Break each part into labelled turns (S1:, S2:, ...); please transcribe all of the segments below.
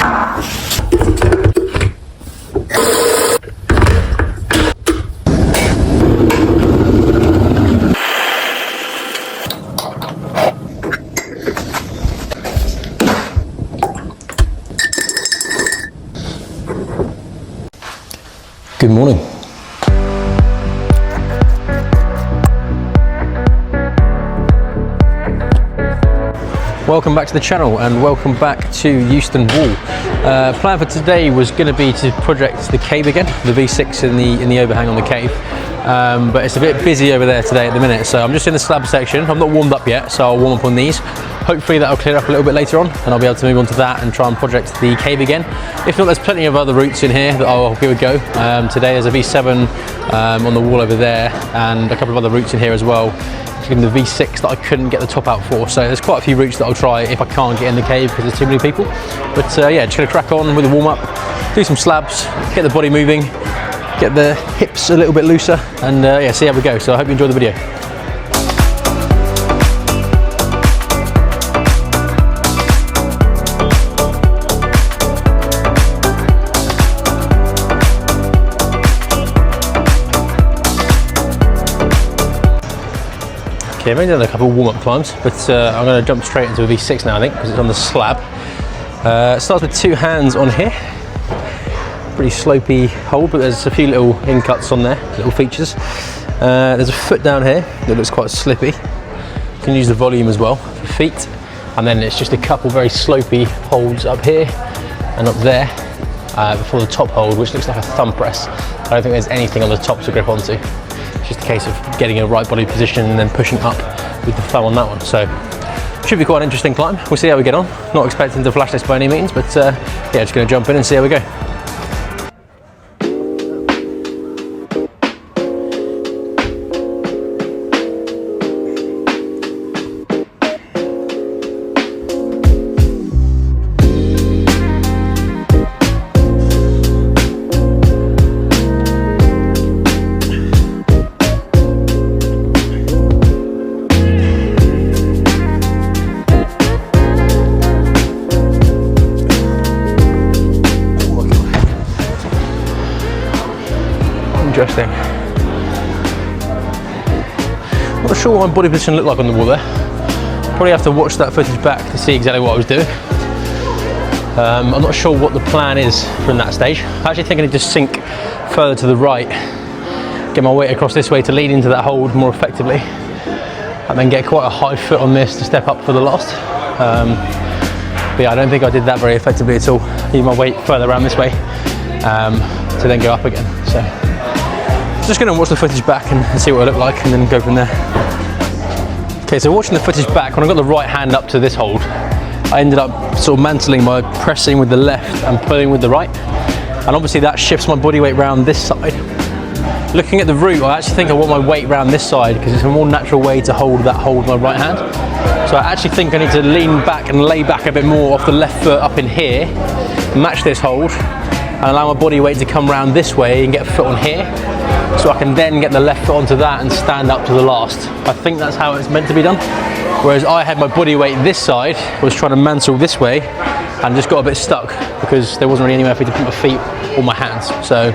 S1: Good morning. Welcome back to the channel and welcome back to Euston Wall. Plan for today was going to be to project the cave again, the V6 in the overhang on the cave. But it's a bit busy over there today at the minute, so I'm just in the slab section. I'm not warmed up yet, so I'll warm up on these. Hopefully that'll clear up a little bit later on and I'll be able to move on to that and try and project the cave again. If not, there's plenty of other routes in here that I'll give a go. Today there's a V7 on the wall over there and a couple of other routes in here as well, including the V6 that I couldn't get the top out for. So there's quite a few routes that I'll try if I can't get in the cave because there's too many people. But yeah, just gonna crack on with the warm up, do some slabs, get the body moving, get the hips a little bit looser, and yeah, see how we go. So I hope you enjoy the video. Okay, I've only done a couple of warm-up climbs, but I'm going to jump straight into a V6 now, I think, because it's on the slab. It starts with two hands on here. Pretty slopey hold, but there's a few little in-cuts on there, little features. There's a foot down here that looks quite slippy. You can use the volume as well for feet. And then it's just a couple very slopey holds up here and up there before the top hold, which looks like a thumb press. I don't think there's anything on the top to grip onto. It's just a case of getting a right body position and then pushing up with the thumb on that one. So should be quite an interesting climb. We'll see how we get on. Not expecting to flash this by any means, but yeah, just going to jump in and see how we go. Interesting. Not sure what my body position looked like on the wall there. Probably have to watch that footage back to see exactly what I was doing. I'm not sure what the plan is from that stage. I actually think I need to sink further to the right, get my weight across this way to lean into that hold more effectively, and then get quite a high foot on this to step up for the last. But yeah, I don't think I did that very effectively at all. Need my weight further around this way to then go up again. So just going to watch the footage back and see what it looked like and then go from there. Okay, so watching the footage back, when I got the right hand up to this hold, I ended up sort of mantling by pressing with the left and pulling with the right. And obviously that shifts my body weight around this side. Looking at the route, I actually think I want my weight around this side because it's a more natural way to hold my right hand. So I actually think I need to lean back and lay back a bit more off the left foot up in here, match this hold, and allow my body weight to come around this way and get a foot on here. So I can then get the left foot onto that and stand up to the last. I think that's how it's meant to be done. Whereas I had my body weight this side, was trying to mantle this way, and just got a bit stuck because there wasn't really anywhere for me to put my feet or my hands. So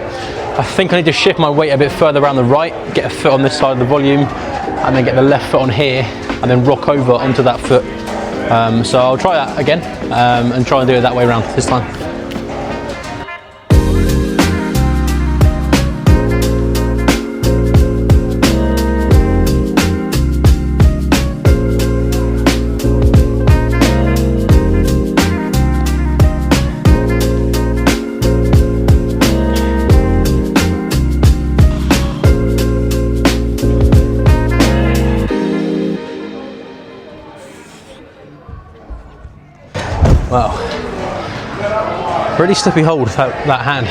S1: I think I need to shift my weight a bit further around the right, get a foot on this side of the volume, and then get the left foot on here, and then rock over onto that foot. So I'll try that again, and try and do it that way around this time. Wow, really slippy hold that hand.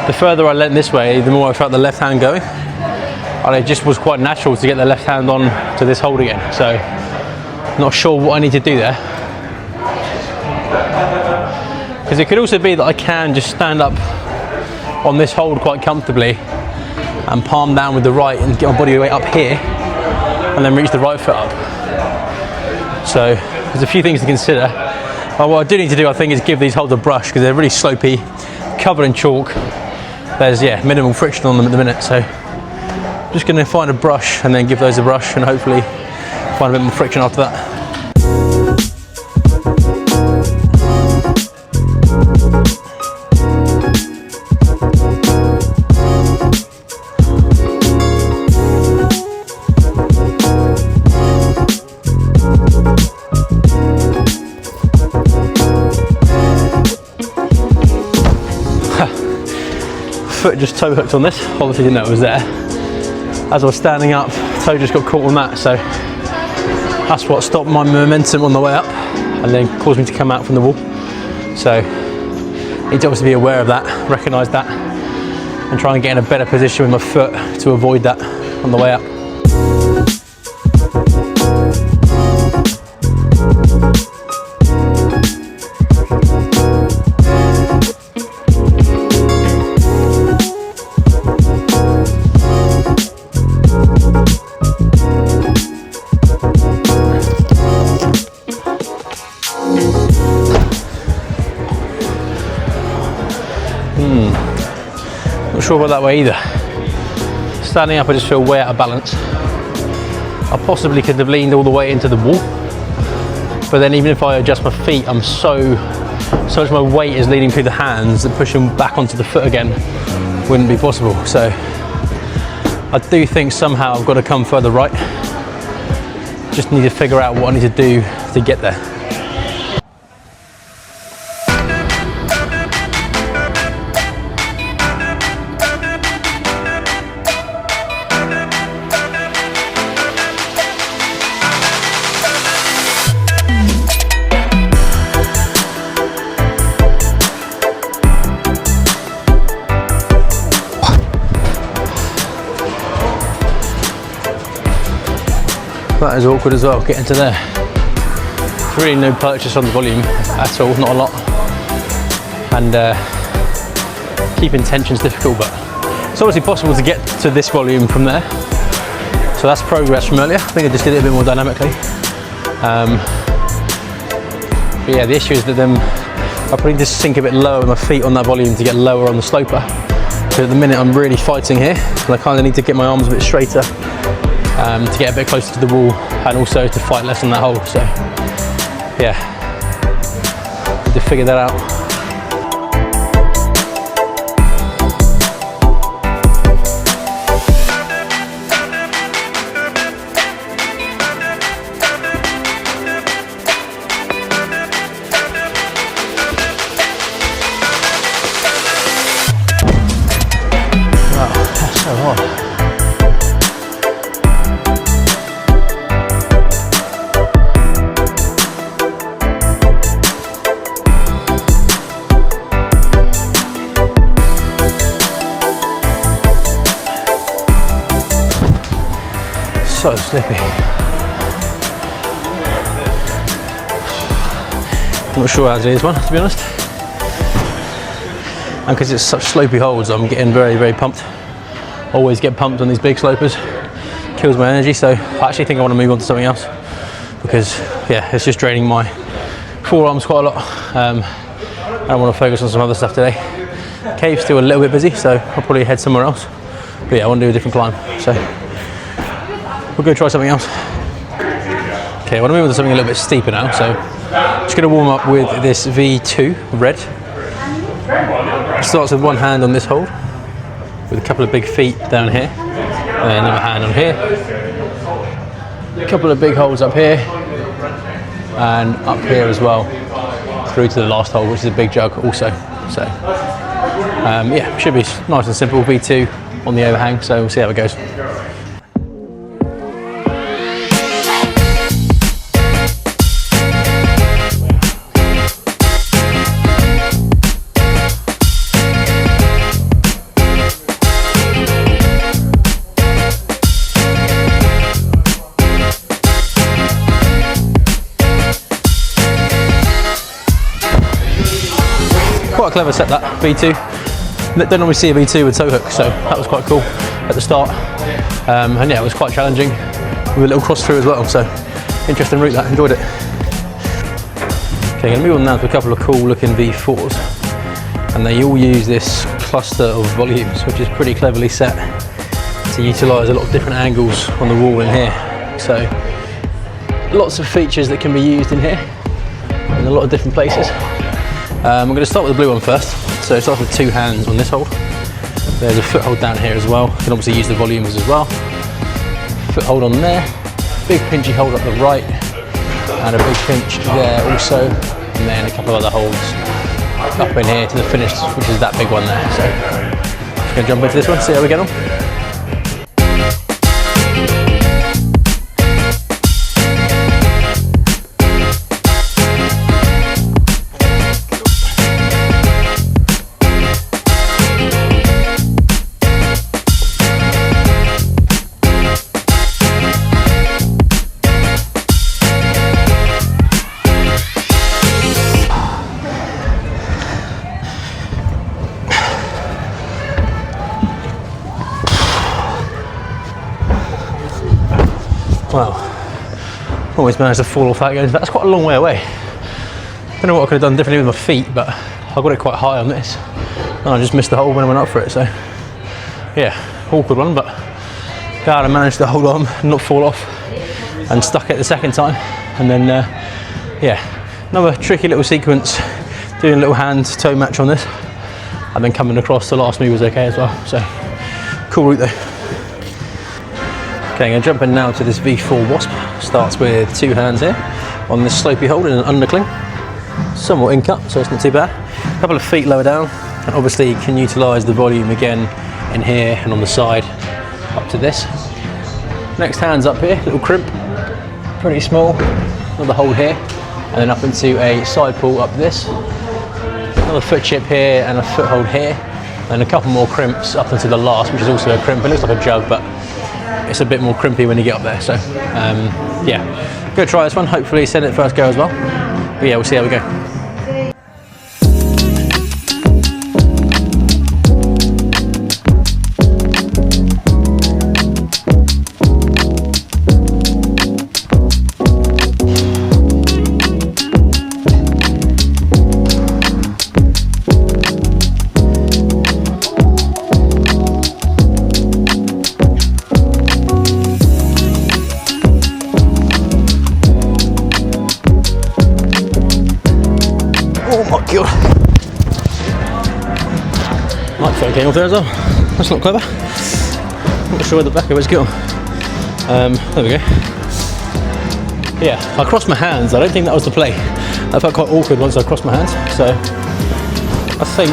S1: The further I leant this way, the more I felt the left hand going, and it just was quite natural to get the left hand on to this hold again. So not sure what I need to do there, because it could also be that I can just stand up on this hold quite comfortably and palm down with the right and get my body weight up here and then reach the right foot up. So there's a few things to consider. Oh, what I do need to do, I think, is give these holes a brush because they're really slopey, covered in chalk. There's, yeah, minimal friction on them at the minute, so I'm just going to find a brush and then give those a brush and hopefully find a bit more friction after that. Foot just toe hooked on this, obviously didn't know it was there. As I was standing up, toe just got caught on that, so that's what stopped my momentum on the way up and then caused me to come out from the wall. So I need to obviously be aware of that, recognise that, and try and get in a better position with my foot to avoid that on the way up. Not sure about that way either. Standing up, I just feel way out of balance. I possibly could have leaned all the way into the wall, but then even if I adjust my feet, I'm so much my weight is leading through the hands that pushing back onto the foot again wouldn't be possible. So I do think somehow I've got to come further right. Just need to figure out what I need to do to get there. That is awkward as well, getting to there. Really no purchase on the volume at all, not a lot. And keeping tension's difficult, but it's obviously possible to get to this volume from there. So that's progress from earlier. I think I just did it a bit more dynamically. But yeah, the issue is that then I probably need to sink a bit lower with my feet on that volume to get lower on the sloper. So at the minute I'm really fighting here, and I kind of need to get my arms a bit straighter. To get a bit closer to the wall and also to fight less on that hole. So yeah, need to figure that out. Wow, that's so hard. So slippy. Not sure how to do this one, to be honest. And because it's such slopey holes, I'm getting very, very pumped. Always get pumped on these big slopers. Kills my energy, so I actually think I want to move on to something else because, yeah, it's just draining my forearms quite a lot. I want to focus on some other stuff today. Cave's still a little bit busy, so I'll probably head somewhere else. But yeah, I want to do a different climb, so we're going to try something else. Okay, I want to move on to something a little bit steeper now, so I'm just going to warm up with this V2 red. It starts with one hand on this hold, with a couple of big feet down here, and then another hand on here. A couple of big holes up here, and up here as well, through to the last hole, which is a big jug also. So, yeah, should be nice and simple, V2 on the overhang, so we'll see how it goes. Quite a clever set, that V2. Don't normally see a V2 with toe hook, so that was quite cool at the start. And yeah, it was quite challenging with a little cross through as well, so interesting route that, enjoyed it. Okay, I'm going to move on now to a couple of cool looking V4s, and they all use this cluster of volumes, which is pretty cleverly set to utilise a lot of different angles on the wall in here. So lots of features that can be used in here in a lot of different places. I'm going to start with the blue one first. So it starts with 2 hands on this hold. There's a foothold down here as well. You can obviously use the volumes as well. Foothold on there, big pinchy hold up the right, and a big pinch there also, and then a couple of other holds up in here to the finish, which is that big one there. So just going to jump into this one, see how we get on. Wow, almost managed to fall off that going. That's quite a long way away. Don't know what I could have done differently with my feet, but I got it quite high on this, and I just missed the hole when I went up for it. So yeah, awkward one, but glad I managed to hold on, not fall off, and stuck it the second time. And then yeah, another tricky little sequence, doing a little hand toe match on this, and then coming across. The last move was okay as well. So cool route though. Okay, I'm going to jump in now to this V4 Wasp. Starts with 2 hands here on this slopey hold in an undercling. Somewhat in cut, so it's not too bad. A couple of feet lower down, and obviously you can utilise the volume again in here and on the side up to this. Next hand's up here, little crimp, pretty small. Another hold here, and then up into a side pull up this. Another foot chip here and a foothold here, and a couple more crimps up into the last, which is also a crimp. It looks like a jug, but it's a bit more crimpy when you get up there. So yeah, go try this one. Hopefully send it first go as well. But yeah, we'll see how we go. Microphone came off there as well. That's not clever. Not sure where the back of it's gone. There we go. Yeah, I crossed my hands. I don't think that was the play. I felt quite awkward once I crossed my hands. So I think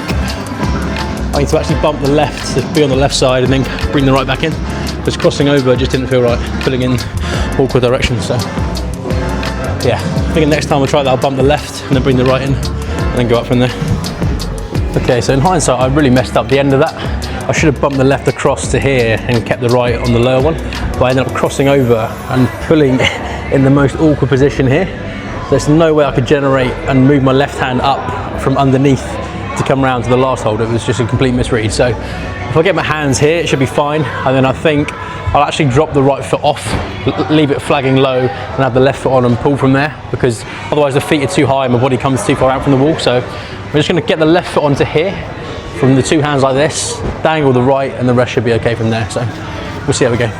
S1: I need to actually bump the left to be on the left side and then bring the right back in. Because crossing over just didn't feel right, pulling in awkward directions. So yeah, I think next time I'll try that, I'll bump the left and then bring the right in and then go up from there. Okay, so in hindsight, I really messed up the end of that. I should have bumped the left across to here and kept the right on the lower one, but I ended up crossing over and pulling in the most awkward position here. There's no way I could generate and move my left hand up from underneath to come around to the last hold. It was just a complete misread. So if I get my hands here, it should be fine. And then I think I'll actually drop the right foot off, leave it flagging low, and have the left foot on and pull from there, because otherwise the feet are too high and my body comes too far out from the wall. So I'm just going to get the left foot onto here from the 2 hands like this, dangle the right, and the rest should be okay from there. So we'll see how we go.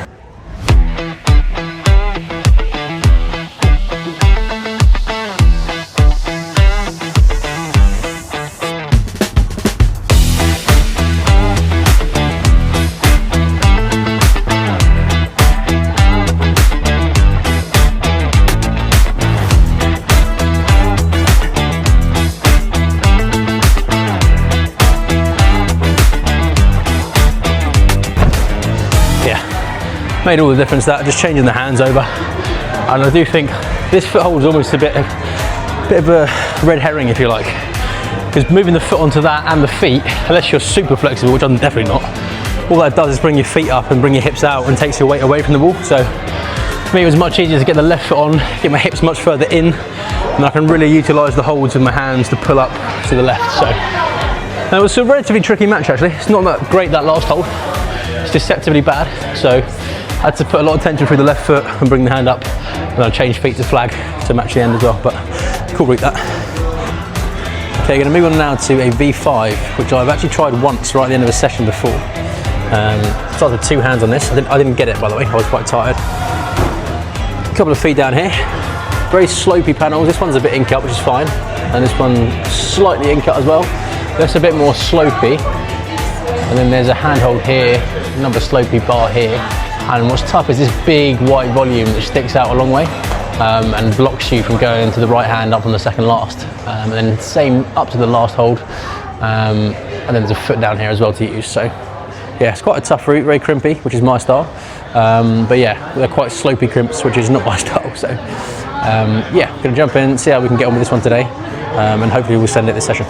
S1: Made all the difference, that just changing the hands over. And I do think this foothold is almost a bit of a red herring, if you like, because moving the foot onto that and the feet, unless you're super flexible, which I'm definitely not, all that does is bring your feet up and bring your hips out and takes your weight away from the wall. So for me, it was much easier to get the left foot on, get my hips much further in, and I can really utilise the holds with my hands to pull up to the left. So it was a relatively tricky match actually. It's not that great, that last hold. It's deceptively bad. So I had to put a lot of tension through the left foot and bring the hand up, and I changed feet to flag to match the end as well. But cool route that. Okay, going to move on now to a V5, which I've actually tried once right at the end of a session before. Started with 2 hands on this. I didn't get it, by the way. I was quite tired. A couple of feet down here. Very slopey panels. This one's a bit in-cut, which is fine. And this one slightly in-cut as well. That's a bit more slopey. And then there's a handhold here, another slopey bar here. And what's tough is this big white volume that sticks out a long way and blocks you from going to the right hand up on the second last. And then same up to the last hold. And then there's a foot down here as well to use. So yeah, it's quite a tough route, very crimpy, which is my style. But yeah, they're quite slopey crimps, which is not my style. So yeah, gonna jump in, see how we can get on with this one today. And hopefully we'll send it this session.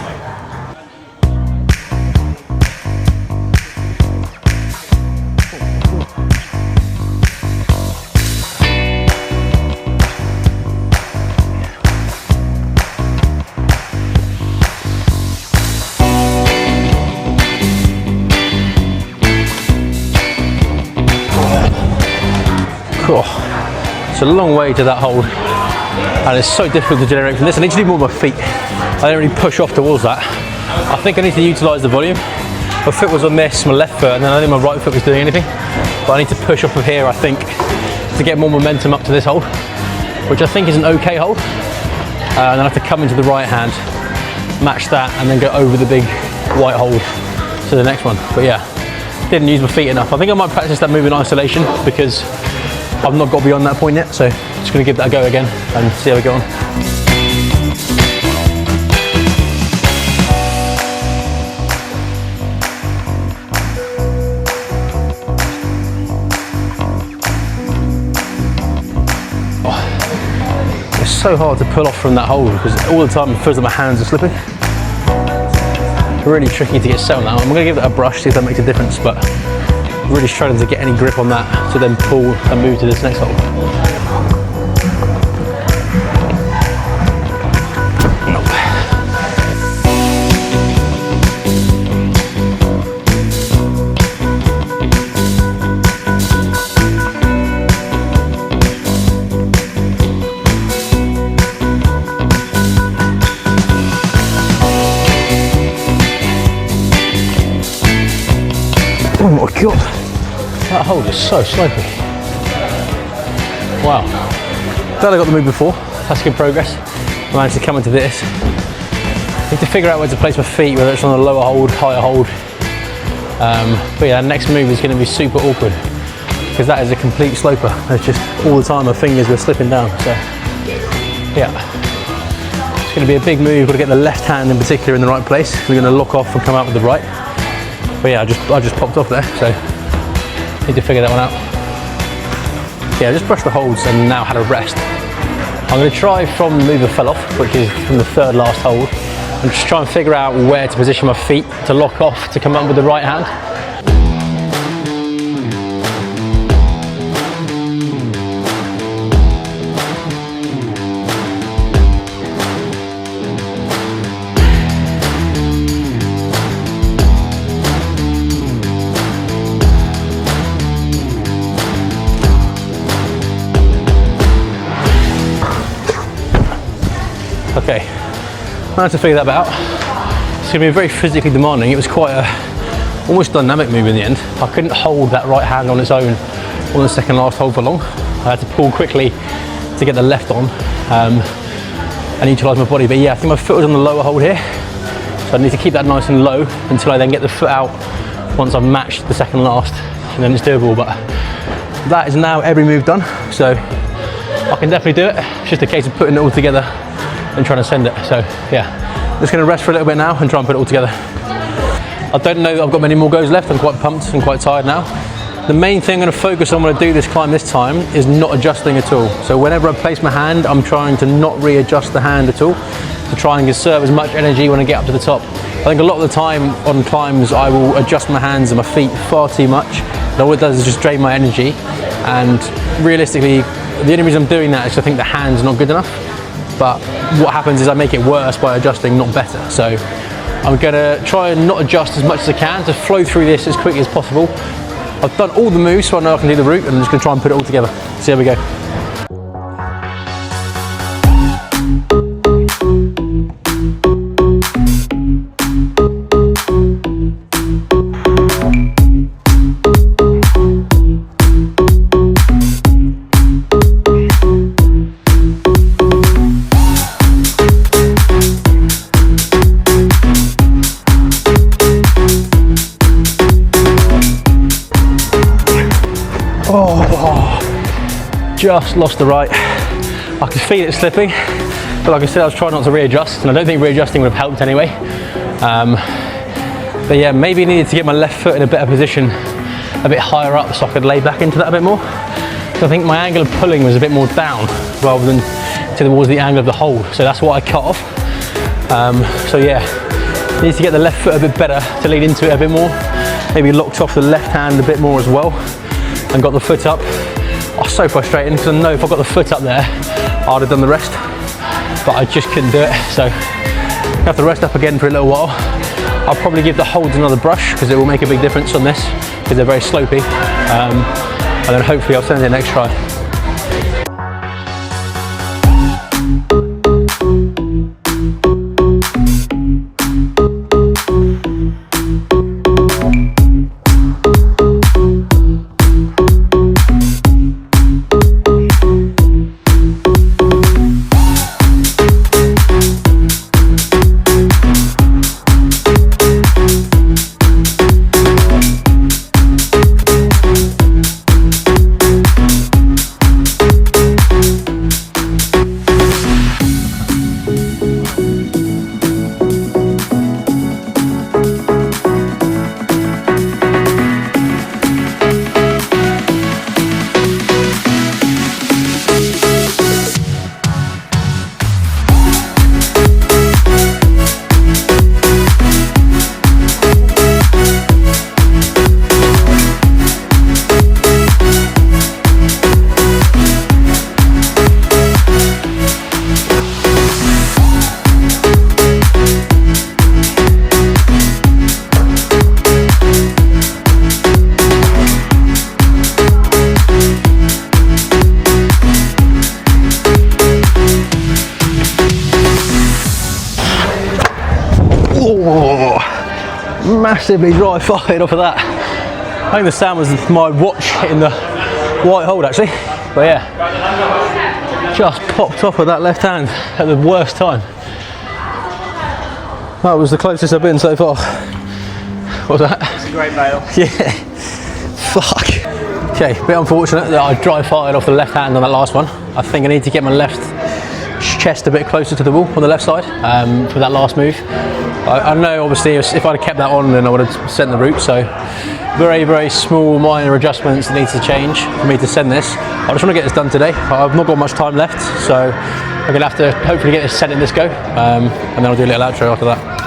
S1: It's a long way to that hold, and it's so difficult to generate from this. I need to do more with my feet. I don't really push off towards that. I think I need to utilise the volume. My foot was on this, my left foot, and then I think my right foot was doing anything. But I need to push off of here, I think, to get more momentum up to this hold, which I think is an okay hold. And then I have to come into the right hand, match that, and then go over the big white hold to the next one. But yeah, didn't use my feet enough. I think I might practice that move in isolation because I've not got beyond that point yet, so just going to give that a go again and see how we go on. Oh, it's so hard to pull off from that hold because all the time it feels like my hands are slipping. Really tricky to get settled now. I'm going to give that a brush, see if that makes a difference, but really struggling to get any grip on that to then pull and move to this next hole. Oh my god, that hold is so slopey. Wow. Glad I got the move before, that's good progress. I managed to come into this. Need to figure out where to place my feet, whether it's on the lower hold, higher hold. But yeah, the next move is going to be super awkward because that is a complete sloper. It's just all the time my fingers were slipping down. So yeah, it's going to be a big move. Got to get the left hand in particular in the right place. We're going to lock off and come out with the right. But yeah, I just popped off there, so need to figure that one out. Yeah, just brushed the holds and now had a rest. I'm going to try from the move that fell off, which is from the third last hold, and just try and figure out where to position my feet to lock off to come up with the right hand. Okay, I had to figure that out. It's going to be very physically demanding. It was quite a almost dynamic move in the end. I couldn't hold that right hand on its own on the second last hold for long. I had to pull quickly to get the left on and utilise my body. But yeah, I think my foot was on the lower hold here, so I need to keep that nice and low until I then get the foot out once I've matched the second last, and then it's doable. But that is now every move done, so I can definitely do it. It's just a case of putting it all together and trying to send it. So yeah, just going to rest for a little bit now and try and put it all together. I don't know that I've got many more goes left. I'm quite pumped and quite tired now. The main thing I'm going to focus on when I do this climb this time is not adjusting at all. So whenever I place my hand, I'm trying to not readjust the hand at all to try and conserve as much energy when I get up to the top. I think a lot of the time on climbs I will adjust my hands and my feet far too much. And all it does is just drain my energy, and realistically the only reason I'm doing that is I think the hand's not good enough. But what happens is I make it worse by adjusting, not better. So I'm gonna try and not adjust as much as I can to flow through this as quickly as possible. I've done all the moves, so I know I can do the route, and I'm just gonna try and put it all together. See how we go. just lost the right. I could feel it slipping, but like I said, I was trying not to readjust, and I don't think readjusting would have helped anyway. But yeah, maybe I needed to get my left foot in a better position, a bit higher up, so I could lay back into that a bit more. So I think my angle of pulling was a bit more down rather than towards the angle of the hold, so that's what I cut off. So yeah, need to get the left foot a bit better to lead into it a bit more. Maybe locked off the left hand a bit more as well, and got the foot up. Oh, so frustrating, because I know if I got the foot up there, I'd have done the rest, but I just couldn't do it. So I have to rest up again for a little while. I'll probably give the holds another brush, because it will make a big difference on this, because they're very slopey. And then hopefully I'll send it next try. Massively dry fired off of that. I think the sound was my watch hitting the white hold actually, but yeah, just popped off with that left hand at the worst time. That was the closest I've been so far. What was that?
S2: It's a great bail.
S1: Yeah. Fuck. Okay, a bit unfortunate that I dry fired off the left hand on that last one. I think I need to get my left chest a bit closer to the wall on the left side for that last move. I know obviously if I'd have kept that on, then I would have sent the route, so very, very small minor adjustments that need to change for me to send this. I just want to get this done today. I've not got much time left, so I'm going to have to hopefully get this set in this go, and then I'll do a little outro after that.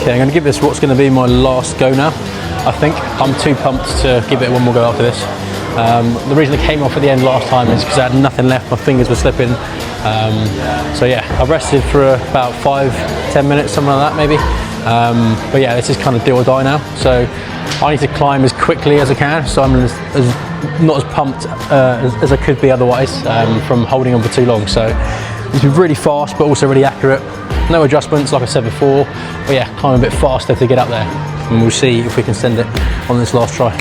S1: Okay, I'm going to give this what's going to be my last go now. I think I'm too pumped to give it one more go after this. The reason it came off at the end last time is because I had nothing left, my fingers were slipping. So yeah, I've rested for about 5-10 minutes, something like that maybe. But yeah, this is kind of do or die now. So I need to climb as quickly as I can, so I'm not as pumped as I could be otherwise from holding on for too long. So it's been really fast, but also really accurate. No adjustments, like I said before, but yeah, climb a bit faster to get up there, and we'll see if we can send it on this last try.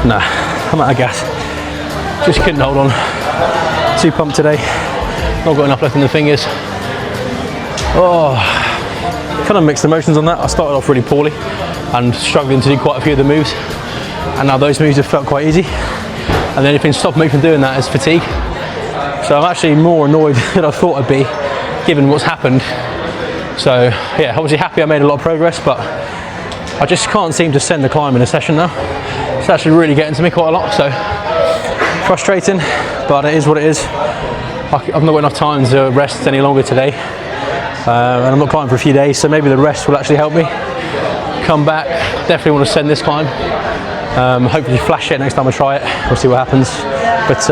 S1: Nah, I'm out of gas. Just couldn't hold on. Too pumped today. Not got enough left in the fingers. Oh, kind of mixed emotions on that. I started off really poorly and struggling to do quite a few of the moves. And now those moves have felt quite easy. And the only thing stopping me from doing that is fatigue. So I'm actually more annoyed than I thought I'd be, given what's happened. So yeah, obviously happy I made a lot of progress, but I just can't seem to send the climb in a session now. It's actually really getting to me quite a lot, so frustrating, but it is what it is. I've not got enough time to rest any longer today, and I'm not climbing for a few days, so maybe the rest will actually help me come back. Definitely want to send this climb. Hopefully flash it next time I try it. We'll see what happens. But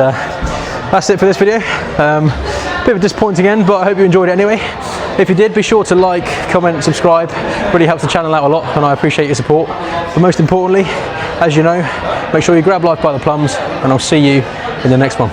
S1: that's it for this video. Bit of a disappointing end, but I hope you enjoyed it anyway. If you did, be sure to like, comment, subscribe. Really helps the channel out a lot, and I appreciate your support. But most importantly, as you know, make sure you grab life by the plums, and I'll see you in the next one.